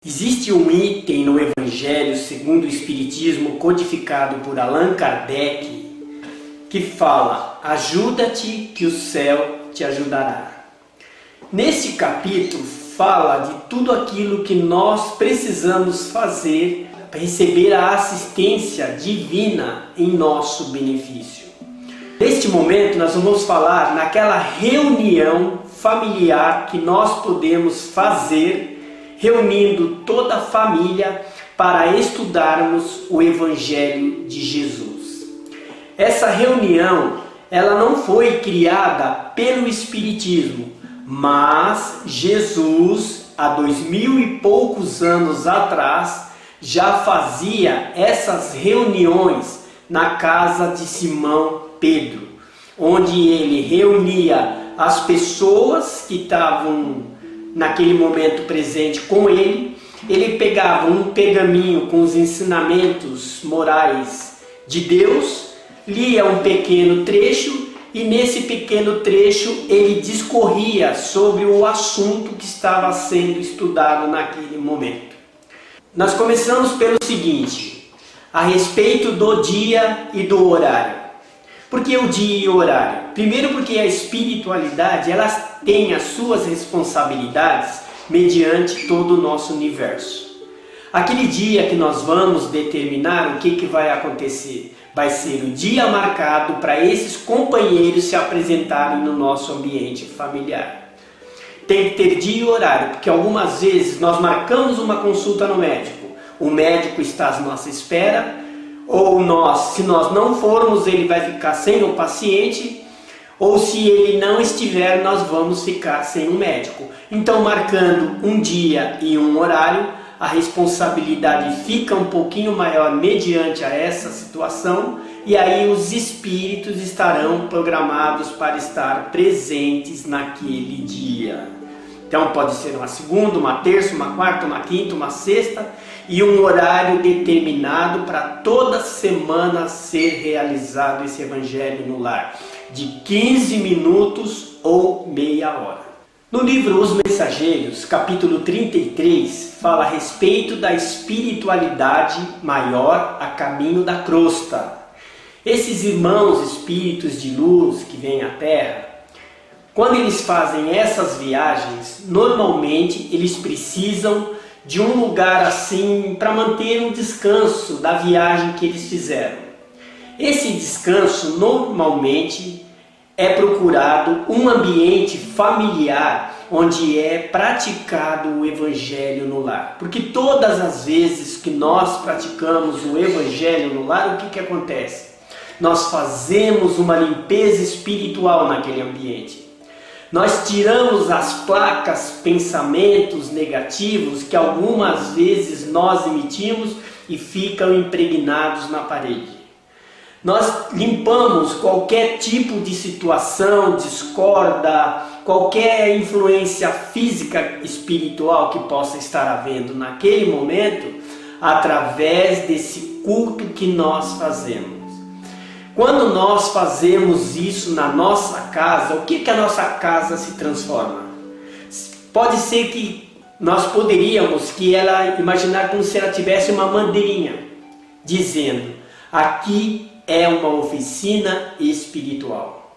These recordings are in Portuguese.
Existe um item no Evangelho segundo o Espiritismo codificado por Allan Kardec que fala: ajuda-te que o céu te ajudará. Nesse capítulo fala de tudo aquilo que nós precisamos fazer para receber a assistência divina em nosso benefício. Neste momento nós vamos falar naquela reunião familiar que nós podemos fazer, reunindo toda a família para estudarmos o Evangelho de Jesus. Essa reunião, ela não foi criada pelo Espiritismo, mas Jesus, há 2000 e poucos anos atrás, já fazia essas reuniões na casa de Simão Pedro, onde ele reunia as pessoas que estavam naquele momento presente com ele. Ele pegava um pergaminho com os ensinamentos morais de Deus, lia um pequeno trecho e nesse pequeno trecho ele discorria sobre o assunto que estava sendo estudado naquele momento. Nós começamos pelo seguinte: a respeito do dia e do horário. Por que o dia e o horário? Primeiro porque a espiritualidade ela tem as suas responsabilidades mediante todo o nosso universo. Aquele dia que nós vamos determinar o que vai acontecer, vai ser o dia marcado para esses companheiros se apresentarem no nosso ambiente familiar. Tem que ter dia e horário, porque algumas vezes nós marcamos uma consulta no médico, o médico está à nossa espera, ou nós, se nós não formos, ele vai ficar sem o paciente, ou se ele não estiver, nós vamos ficar sem o médico. Então, marcando um dia e um horário, a responsabilidade fica um pouquinho maior mediante a essa situação, e aí os espíritos estarão programados para estar presentes naquele dia. Então pode ser uma segunda, uma terça, uma quarta, uma quinta, uma sexta, e um horário determinado para toda semana ser realizado esse Evangelho no Lar, de 15 minutos ou meia hora. No livro Os Mensageiros, capítulo 33, fala a respeito da espiritualidade maior a caminho da crosta. Esses irmãos espíritos de luz que vêm à Terra, quando eles fazem essas viagens, normalmente eles precisam de um lugar assim para manter um descanso da viagem que eles fizeram. Esse descanso normalmente é procurado um ambiente familiar onde é praticado o Evangelho no lar. Porque todas as vezes que nós praticamos o Evangelho no lar, o que acontece? Nós fazemos uma limpeza espiritual naquele ambiente. Nós tiramos as placas, pensamentos negativos que algumas vezes nós emitimos e ficam impregnados na parede. Nós limpamos qualquer tipo de situação, discorda, qualquer influência física, espiritual que possa estar havendo naquele momento, através desse culto que nós fazemos. Quando nós fazemos isso na nossa casa, o que a nossa casa se transforma? Pode ser que nós poderíamos imaginar como se ela tivesse uma bandeirinha, dizendo: aqui é uma oficina espiritual.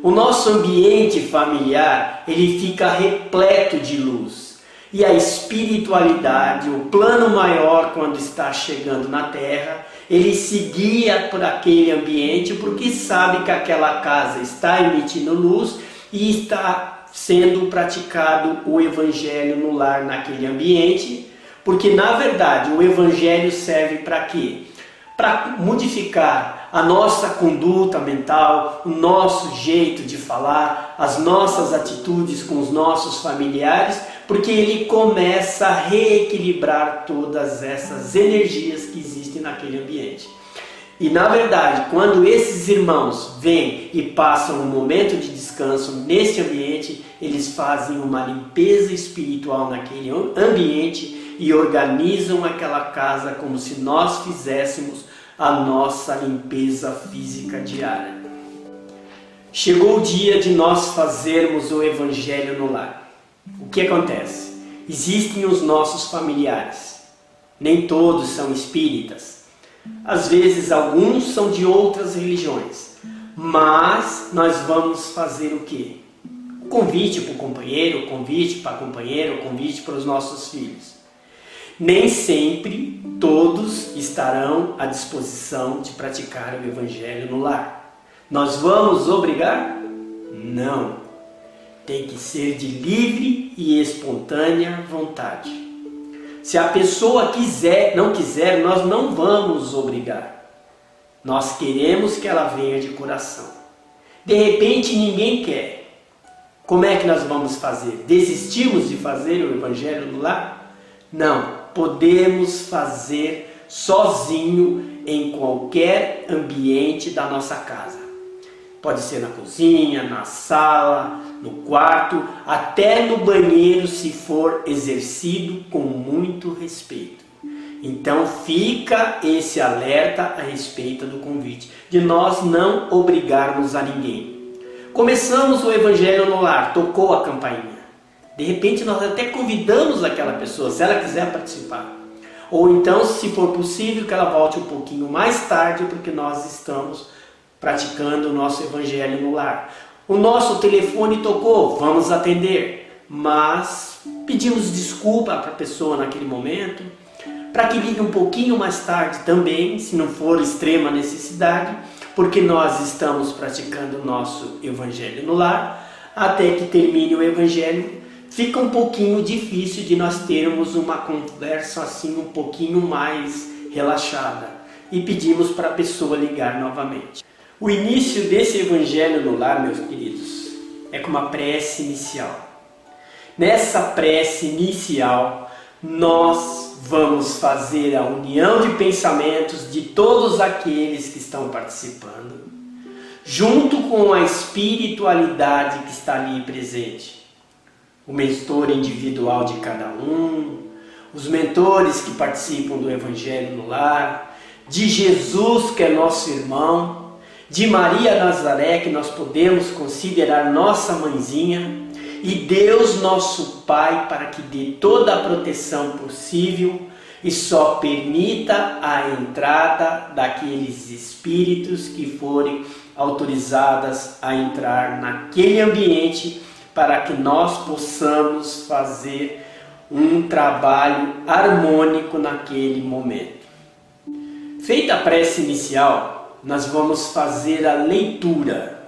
O nosso ambiente familiar, ele fica repleto de luz. E a espiritualidade, o plano maior, quando está chegando na Terra, ele se guia por aquele ambiente porque sabe que aquela casa está emitindo luz e está sendo praticado o Evangelho no lar naquele ambiente, porque na verdade o Evangelho serve para quê? Para modificar a nossa conduta mental, o nosso jeito de falar, as nossas atitudes com os nossos familiares, porque ele começa a reequilibrar todas essas energias que existem naquele ambiente. E na verdade, quando esses irmãos vêm e passam um momento de descanso nesse ambiente, eles fazem uma limpeza espiritual naquele ambiente e organizam aquela casa como se nós fizéssemos a nossa limpeza física diária. Chegou o dia de nós fazermos o Evangelho no lar. O que acontece? Existem os nossos familiares. Nem todos são espíritas. Às vezes alguns são de outras religiões. Mas nós vamos fazer o quê? O convite para o companheiro, o convite para a companheira, o convite para os nossos filhos. Nem sempre todos estarão à disposição de praticar o Evangelho no lar. Nós vamos obrigar? Não. Tem que ser de livre e espontânea vontade. Se a pessoa não quiser, nós não vamos obrigar. Nós queremos que ela venha de coração. De repente ninguém quer. Como é que nós vamos fazer? Desistimos de fazer o Evangelho no lar? Não. Podemos fazer sozinho em qualquer ambiente da nossa casa. Pode ser na cozinha, na sala, no quarto, até no banheiro, se for exercido com muito respeito. Então fica esse alerta a respeito do convite, de nós não obrigarmos a ninguém. Começamos o Evangelho no lar, tocou a campainha. De repente nós até convidamos aquela pessoa, se ela quiser participar. Ou então, se for possível, que ela volte um pouquinho mais tarde, porque nós estamos praticando o nosso Evangelho no lar. O nosso telefone tocou, vamos atender. Mas pedimos desculpa para a pessoa naquele momento, para que ligue um pouquinho mais tarde também, se não for extrema necessidade, porque nós estamos praticando o nosso Evangelho no lar, até que termine o Evangelho. Fica um pouquinho difícil de nós termos uma conversa assim um pouquinho mais relaxada. E pedimos para a pessoa ligar novamente. O início desse Evangelho no lar, meus queridos, é com uma prece inicial. Nessa prece inicial, nós vamos fazer a união de pensamentos de todos aqueles que estão participando, junto com a espiritualidade que está ali presente. O mentor individual de cada um, os mentores que participam do Evangelho no lar, de Jesus, que é nosso irmão, de Maria Nazaré, que nós podemos considerar nossa mãezinha, e Deus, nosso Pai, para que dê toda a proteção possível e só permita a entrada daqueles espíritos que forem autorizadas a entrar naquele ambiente, para que nós possamos fazer um trabalho harmônico naquele momento. Feita a prece inicial, nós vamos fazer a leitura.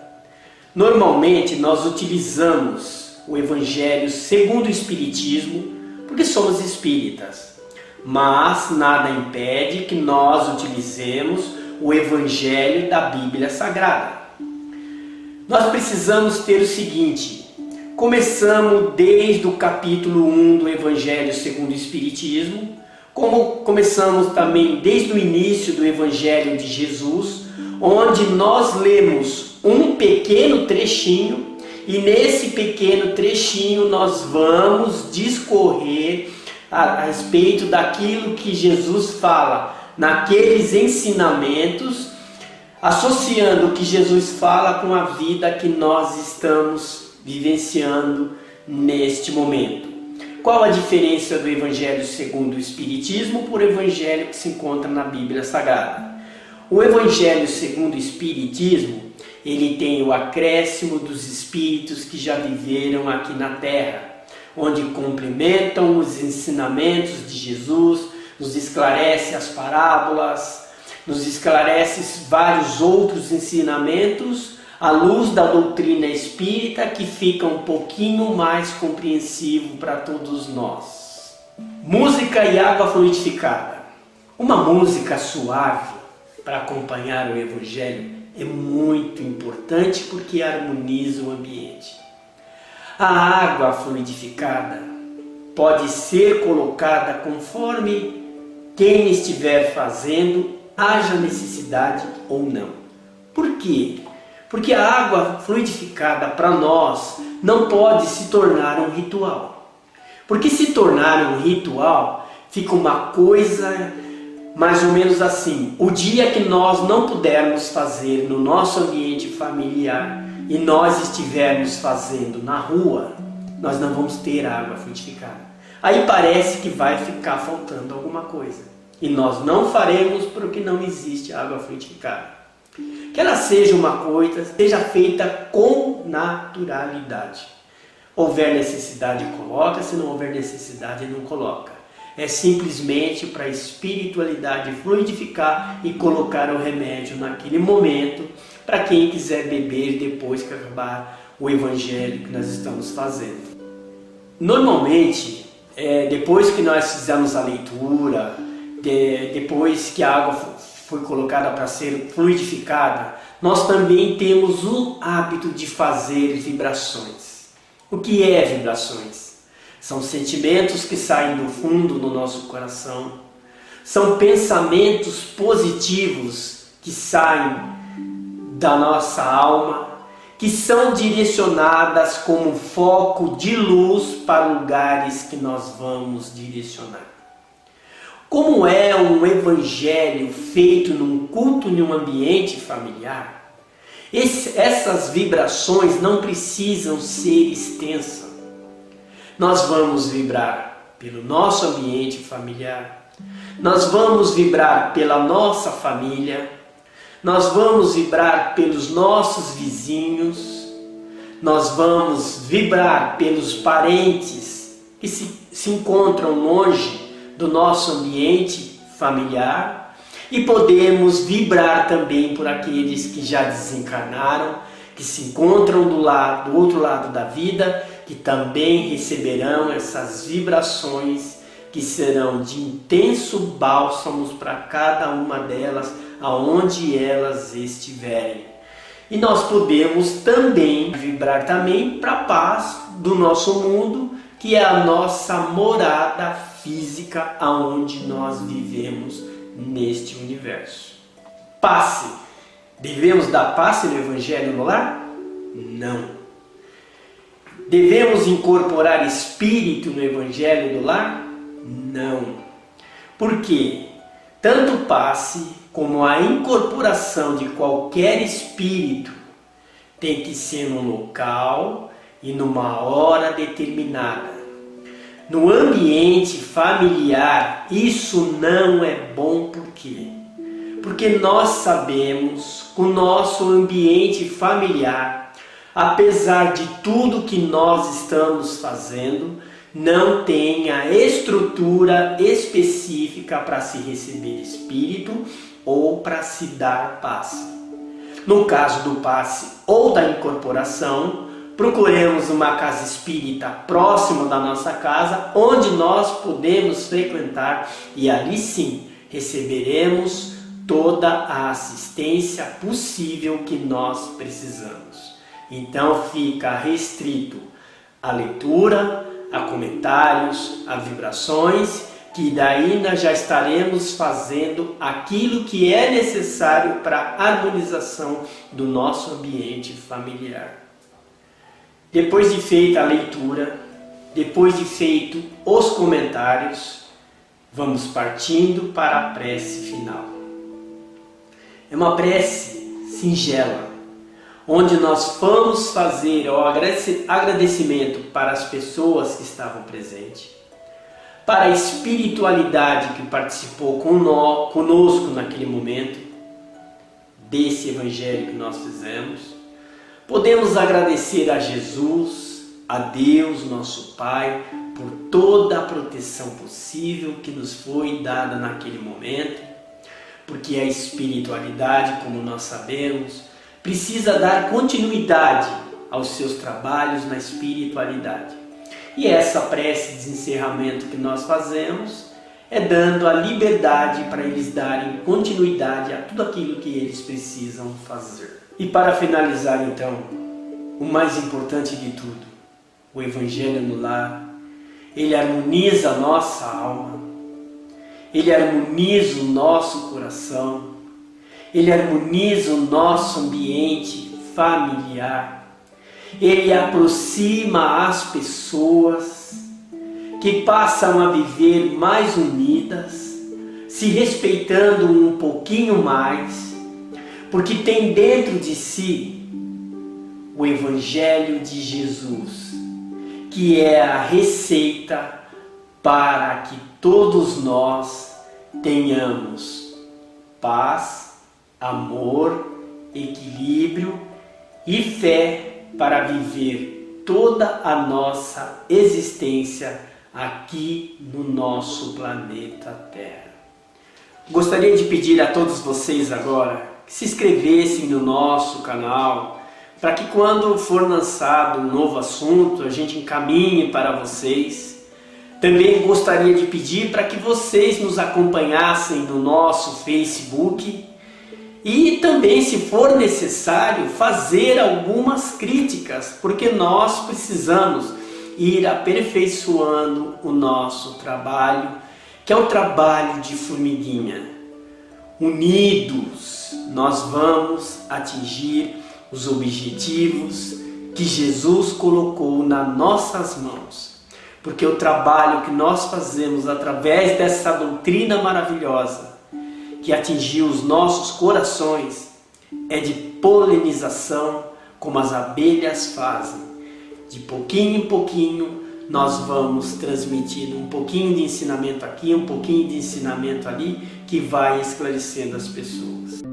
Normalmente nós utilizamos o Evangelho segundo o Espiritismo, porque somos espíritas, mas nada impede que nós utilizemos o Evangelho da Bíblia Sagrada. Nós precisamos ter o seguinte: começamos desde o capítulo 1 do Evangelho segundo o Espiritismo, como começamos também desde o início do Evangelho de Jesus, onde nós lemos um pequeno trechinho, e nesse pequeno trechinho nós vamos discorrer a respeito daquilo que Jesus fala, naqueles ensinamentos, associando o que Jesus fala com a vida que nós estamos vivenciando neste momento. Qual a diferença do Evangelho segundo o Espiritismo por Evangelho que se encontra na Bíblia Sagrada? O Evangelho segundo o Espiritismo, ele tem o acréscimo dos espíritos que já viveram aqui na Terra, onde complementam os ensinamentos de Jesus, nos esclarece as parábolas, nos esclarece vários outros ensinamentos à luz da doutrina espírita, que fica um pouquinho mais compreensivo para todos nós. Música e água fluidificada. Uma música suave para acompanhar o Evangelho é muito importante, porque harmoniza o ambiente. A água fluidificada pode ser colocada conforme quem estiver fazendo, haja necessidade ou não. Por quê? Porque a água fluidificada para nós não pode se tornar um ritual. Porque se tornar um ritual, fica uma coisa mais ou menos assim: o dia que nós não pudermos fazer no nosso ambiente familiar e nós estivermos fazendo na rua, nós não vamos ter água fluidificada. aí parece que vai ficar faltando alguma coisa. E nós não faremos porque não existe água frutificada. Que ela seja uma coisa, seja feita com naturalidade. Houver necessidade, coloca. Se não houver necessidade, não coloca. É simplesmente para a espiritualidade fluidificar e colocar o remédio naquele momento, para quem quiser beber depois que acabar o evangelho que nós estamos fazendo. Normalmente, depois que nós fizemos a leitura, depois que a água foi colocada para ser fluidificada, nós também temos o hábito de fazer vibrações. O que é vibrações? São sentimentos que saem do fundo do nosso coração. São pensamentos positivos que saem da nossa alma, que são direcionadas como foco de luz para lugares que nós vamos direcionar. Como é um evangelho feito num culto, em um ambiente familiar, essas vibrações não precisam ser extensas. Nós vamos vibrar pelo nosso ambiente familiar, nós vamos vibrar pela nossa família, nós vamos vibrar pelos nossos vizinhos, nós vamos vibrar pelos parentes que se encontram longe do nosso ambiente familiar e podemos vibrar também por aqueles que já desencarnaram, que se encontram do outro lado da vida, que também receberão essas vibrações que serão de intenso bálsamos para cada uma delas, aonde elas estiverem. E nós podemos também vibrar também para a paz do nosso mundo, que é a nossa morada física, aonde nós vivemos neste universo. Passe. Devemos dar passe no Evangelho no lar? Não. Devemos incorporar espírito no Evangelho do lar? Não. Por quê? Tanto o passe como a incorporação de qualquer espírito tem que ser num local e numa hora determinada. No ambiente familiar, isso não é bom. Por quê? Porque nós sabemos que o nosso ambiente familiar, apesar de tudo que nós estamos fazendo, não tem a estrutura específica para se receber espírito ou para se dar passe. No caso do passe ou da incorporação, procuremos uma casa espírita próximo da nossa casa, onde nós podemos frequentar, e ali sim receberemos toda a assistência possível que nós precisamos. Então fica restrito a leitura, a comentários, a vibrações, que daí nós já estaremos fazendo aquilo que é necessário para a harmonização do nosso ambiente familiar. Depois de feita a leitura, depois de feito os comentários, vamos partindo para a prece final. É uma prece singela, onde nós vamos fazer o agradecimento para as pessoas que estavam presentes, para a espiritualidade que participou conosco naquele momento, desse evangelho que nós fizemos. Podemos agradecer a Jesus, a Deus, nosso Pai, por toda a proteção possível que nos foi dada naquele momento, porque a espiritualidade, como nós sabemos, precisa dar continuidade aos seus trabalhos na espiritualidade. E essa prece de encerramento que nós fazemos é dando a liberdade para eles darem continuidade a tudo aquilo que eles precisam fazer. E para finalizar então, o mais importante de tudo, o Evangelho no lar, ele harmoniza a nossa alma, ele harmoniza o nosso coração, ele harmoniza o nosso ambiente familiar, ele aproxima as pessoas que passam a viver mais unidas, se respeitando um pouquinho mais, porque tem dentro de si o Evangelho de Jesus, que é a receita para que todos nós tenhamos paz, amor, equilíbrio e fé para viver toda a nossa existência aqui no nosso planeta Terra. Gostaria de pedir a todos vocês agora que se inscrevessem no nosso canal, para que quando for lançado um novo assunto, a gente encaminhe para vocês. Também gostaria de pedir para que vocês nos acompanhassem no nosso Facebook e também, se for necessário, fazer algumas críticas, porque nós precisamos ir aperfeiçoando o nosso trabalho, que é o trabalho de formiguinha. Unidos, nós vamos atingir os objetivos que Jesus colocou nas nossas mãos. Porque o trabalho que nós fazemos através dessa doutrina maravilhosa, que atingiu os nossos corações, é de polinização, como as abelhas fazem. De pouquinho em pouquinho, nós vamos transmitindo um pouquinho de ensinamento aqui, um pouquinho de ensinamento ali, que vai esclarecendo as pessoas.